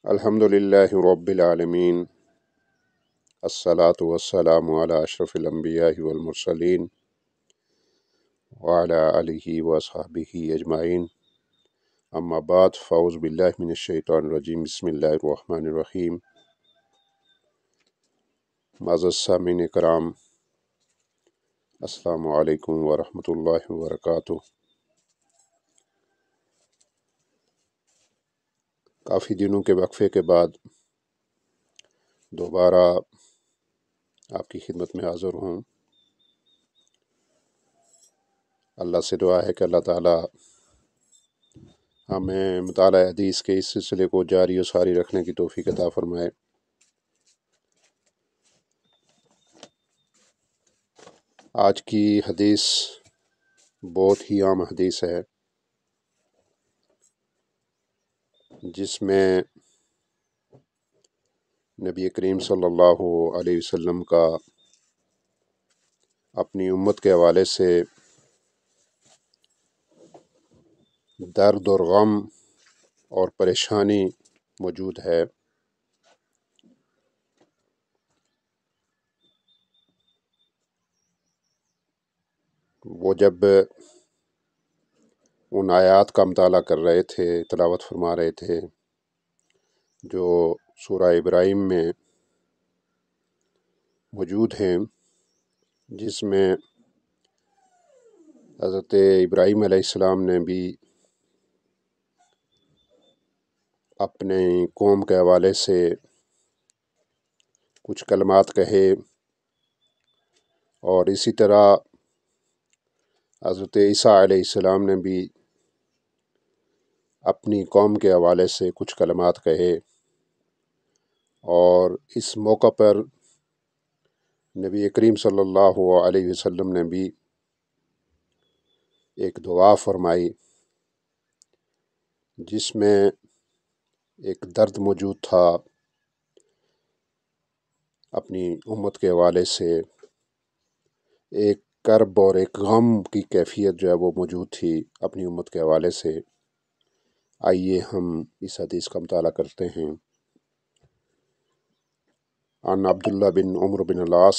الحمدللہ رب العالمین الصلاة والسلام علی اشرف الانبیاء والمرسلین وعلی آلہ وصحبہ اجمعین اما بعد فاعوذ باللہ من الشیطان الرجیم بسم اللہ الرحمن الرحیم معزز سامعین کرام السلام علیکم ورحمۃ اللہ وبرکاتہ۔ کافی دنوں کے وقفے کے بعد دوبارہ آپ کی خدمت میں حاضر ہوں۔ اللہ سے دعا ہے کہ اللہ تعالی ہمیں مطالعہ حدیث کے اس سلسلے کو جاری و ساری رکھنے کی توفیق عطا فرمائے۔ آج کی حدیث بہت ہی عام حدیث ہے، جس میں نبی کریم صلی اللہ علیہ وسلم کا اپنی امت کے حوالے سے درد اور غم اور پریشانی موجود ہے۔ وہ جب ان آیات کا مطالعہ کر رہے تھے، تلاوت فرما رہے تھے، جو سورہ ابراہیم میں موجود ہیں، جس میں حضرت ابراہیم علیہ السلام نے بھی اپنے قوم کے حوالے سے کچھ کلمات کہے، اور اسی طرح حضرت عیسیٰ علیہ السلام نے بھی اپنی قوم کے حوالے سے کچھ کلمات کہے، اور اس موقع پر نبی کریم صلی اللہ علیہ وسلم نے بھی ایک دعا فرمائی، جس میں ایک درد موجود تھا اپنی امت کے حوالے سے، ایک کرب اور ایک غم کی کیفیت جو ہے وہ موجود تھی اپنی امت کے حوالے سے۔ آئیے ہم اس حدیث کا مطالعہ کرتے ہیں۔ عن عبداللہ بن عمر بن العاص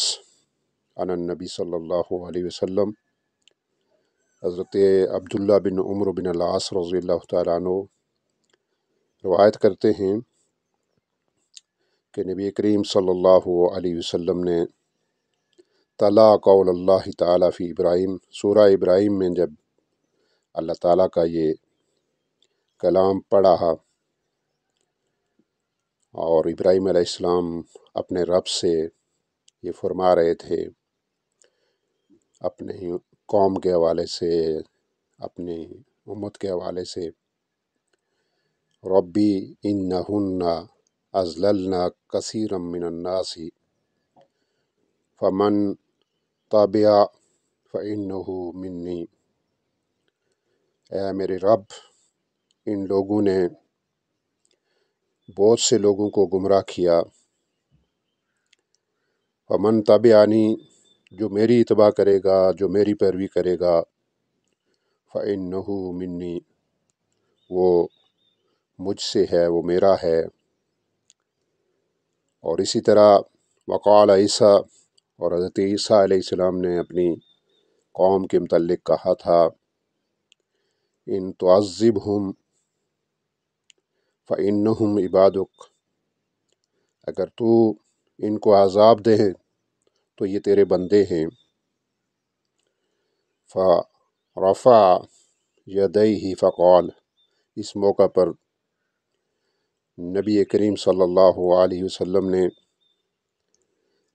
عن النبی صلی اللہ علیہ وسلم، حضرت عبداللہ بن عمر بن العاص رضی اللہ تعالیٰ عنہ روایت کرتے ہیں کہ نبی کریم صلی اللہ علیہ وسلم نے تلا قول اللہ تعالیٰ فی ابراہیم، سورہ ابراہیم میں جب اللہ تعالیٰ کا یہ کلام پڑھا، اور ابراہیم علیہ السلام اپنے رب سے یہ فرما رہے تھے اپنے قوم کے حوالے سے، اپنی امت کے حوالے سے، ربی انہن اضللن کثیرا من الناس فمن تبع فانہ منی۔ اے میرے رب، ان لوگوں نے بہت سے لوگوں کو گمراہ کیا، فمن تبعنی، جو میری اتباع کرے گا، جو میری پیروی کرے گا، فانہ منی، وہ مجھ سے ہے، وہ میرا ہے۔ اور اسی طرح وقال عیسیٰ، اور حضرت عیسیٰ علیہ السلام نے اپنی قوم کے متعلق کہا تھا، ان تعذبہم فانہم عبادک، اگر تو ان کو عذاب دے تو یہ تیرے بندے ہیں۔ فرفع یدیہ فقال، اس موقع پر نبی کریم صلی اللہ علیہ وسلم نے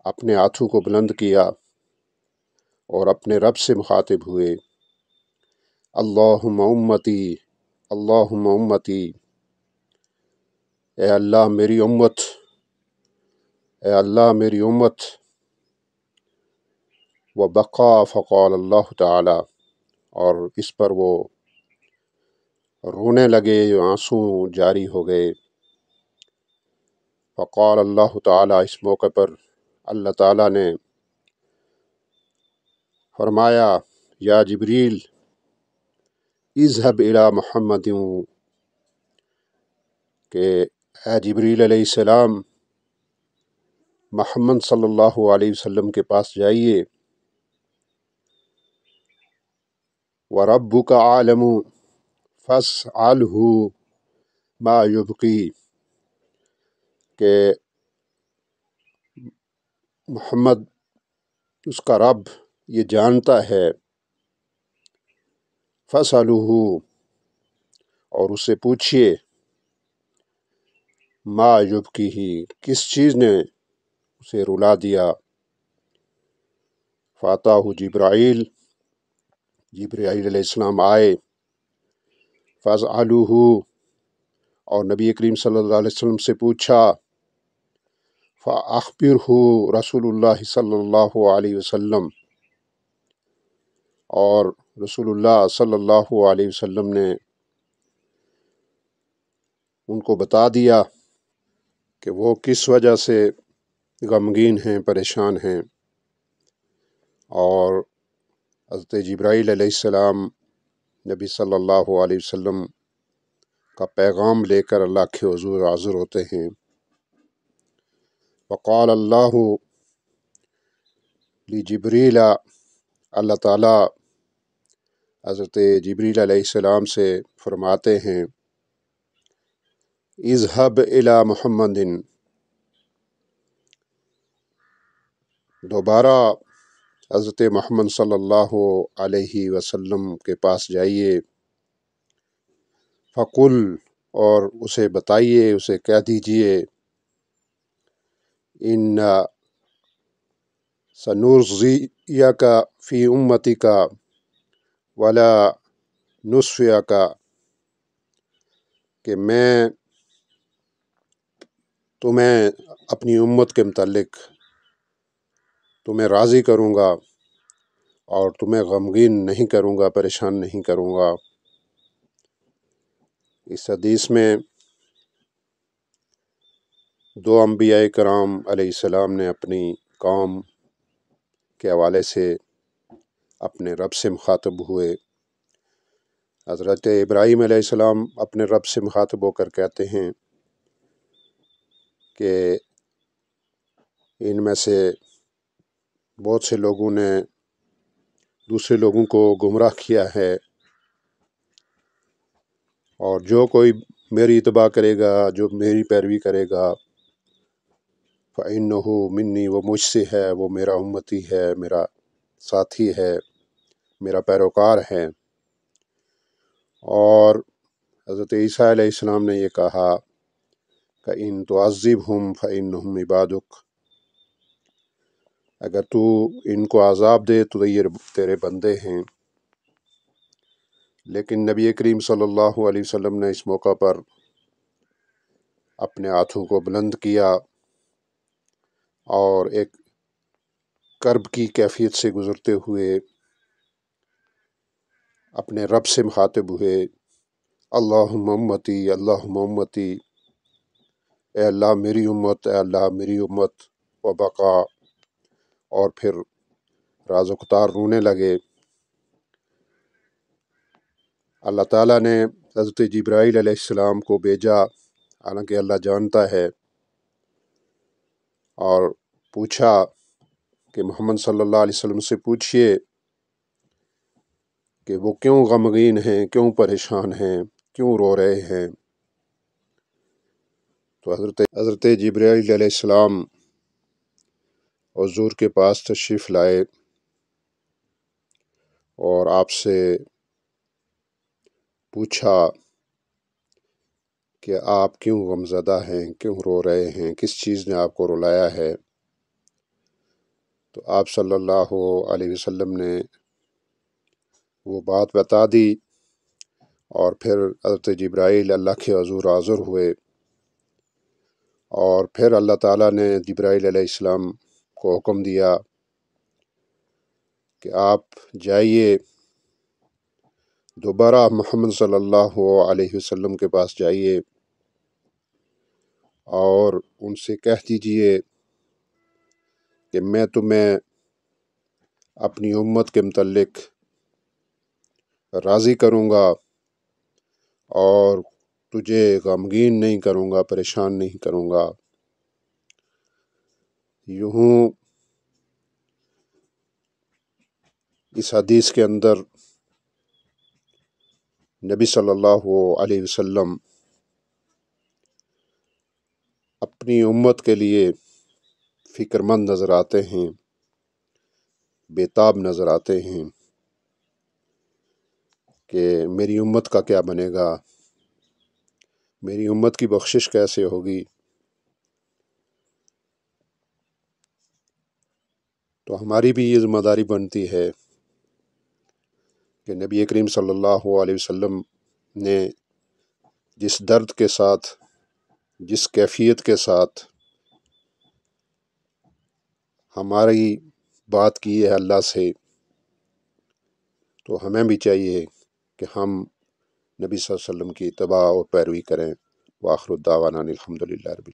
اپنے ہاتھوں کو بلند کیا اور اپنے رب سے مخاطب ہوئے، اللہم امتی، اللہم امتی، اے اللہ میری امت، اے اللہ میری امت۔ وبقا فقال اللہ تعالی، اور اس پر وہ رونے لگے، آنسو جاری ہو گئے۔ فقال اللہ تعالی، اس موقع پر اللہ تعالیٰ نے فرمایا، یا جبریل اذهب الی محمد، کہ اے جبریل علیہ السلام، محمد صلی اللہ علیہ وسلم کے پاس جائیے، وَرَبُّكَ عَالَمُ فَاسْأَلْهُ مَا يُبْقِي، کہ محمد، اس کا رب یہ جانتا ہے، فَاسْأَلُهُ، اور اس سے پوچھئے، ما یبقیہ، کس چیز نے اسے رلا دیا۔ فاتاہ جبرائیل، جبرائیل علیہ السلام آئے، فَاسْأَلُوهُ، اور نبی کریم صلی اللہ علیہ وسلم سے پوچھا، فَأَخْبِرْهُ رسول اللہ صلی اللہ علیہ وسلم، اور رسول اللہ صلی اللہ علیہ وسلم نے ان کو بتا دیا کہ وہ کس وجہ سے غمگین ہیں، پریشان ہیں، اور حضرت جبرائیل علیہ السلام نبی صلی اللہ علیہ وسلم کا پیغام لے کر اللہ کے حضور حاضر ہوتے ہیں۔ وقال اللہ لجبریل، اللہ تعالیٰ حضرت جبریل علیہ السلام سے فرماتے ہیں، اذهب الی محمد، دوبارہ حضرت محمد صلی اللہ علیہ وسلم کے پاس جائیے، فقل، اور اسے بتائیے، اسے کہہ دیجئے، ان سنرضیک فی امتک ولا نصفیک، کہ میں تمہیں اپنی امت کے متعلق تمہیں راضی کروں گا، اور تمہیں غمگین نہیں کروں گا، پریشان نہیں کروں گا۔ اس حدیث میں دو انبیاء کرام علیہ السلام نے اپنی قوم کے حوالے سے اپنے رب سے مخاطب ہوئے۔ حضرت ابراہیم علیہ السلام اپنے رب سے مخاطب ہو کر کہتے ہیں کہ ان میں سے بہت سے لوگوں نے دوسرے لوگوں کو گمراہ کیا ہے، اور جو کوئی میری اتباع کرے گا، جو میری پیروی کرے گا، فَإِنَّهُ مِنِّي، وہ مجھ سے ہے، وہ میرا امتی ہے، میرا ساتھی ہے، میرا پیروکار ہے۔ اور حضرت عیسیٰ علیہ السلام نے یہ کہا کہ ان تعذبہم فإنہم عبادک، اگر تو ان کو عذاب دے تو یہ تیرے بندے ہیں۔ لیکن نبی کریم صلی اللہ علیہ وسلم نے اس موقع پر اپنے ہاتھوں کو بلند کیا، اور ایک کرب کی کیفیت سے گزرتے ہوئے اپنے رب سے مخاطب ہوئے، اللہم امتی، اللہم امتی، اے اللہ میری امت، اے اللہ میری امت، وبقا، اور پھر راز و قطار رونے لگے۔ اللہ تعالیٰ نے حضرت جبرائیل علیہ السلام کو بھیجا، حالانکہ اللہ جانتا ہے، اور پوچھا کہ محمد صلی اللہ علیہ وسلم سے پوچھئے کہ وہ کیوں غمگین ہیں، کیوں پریشان ہیں، کیوں رو رہے ہیں۔ تو حضرت جبرائیل علیہ السلام حضور کے پاس تشریف لائے، اور آپ سے پوچھا کہ آپ کیوں غمزدہ ہیں، کیوں رو رہے ہیں، کس چیز نے آپ کو رلایا ہے۔ تو آپ صلی اللہ علیہ وسلم نے وہ بات بتا دی، اور پھر حضرت جبرائیل اللہ کے حضور حاضر ہوئے، اور پھر اللہ تعالیٰ نے جبرائیل علیہ السلام کو حکم دیا کہ آپ جائیے، دوبارہ محمد صلی اللہ علیہ وسلم کے پاس جائیے، اور ان سے کہہ دیجئے کہ میں تمہیں اپنی امت کے متعلق راضی کروں گا، اور تجھے غمگین نہیں کروں گا، پریشان نہیں کروں گا۔ یوں اس حدیث کے اندر نبی صلی اللہ علیہ وسلم اپنی امت کے لیے فکر مند نظر آتے ہیں، بےتاب نظر آتے ہیں کہ میری امت کا کیا بنے گا، میری امت کی بخشش کیسے ہوگی۔ تو ہماری بھی یہ ذمہ داری بنتی ہے کہ نبی کریم صلی اللہ علیہ وسلم نے جس درد کے ساتھ، جس کیفیت کے ساتھ ہماری بات کی ہے اللہ سے، تو ہمیں بھی چاہیے کہ ہم نبی صلی اللہ علیہ وسلم کی اتباع اور پیروی کریں۔ وآخر الدعوانا الحمدللہ رب العالمین۔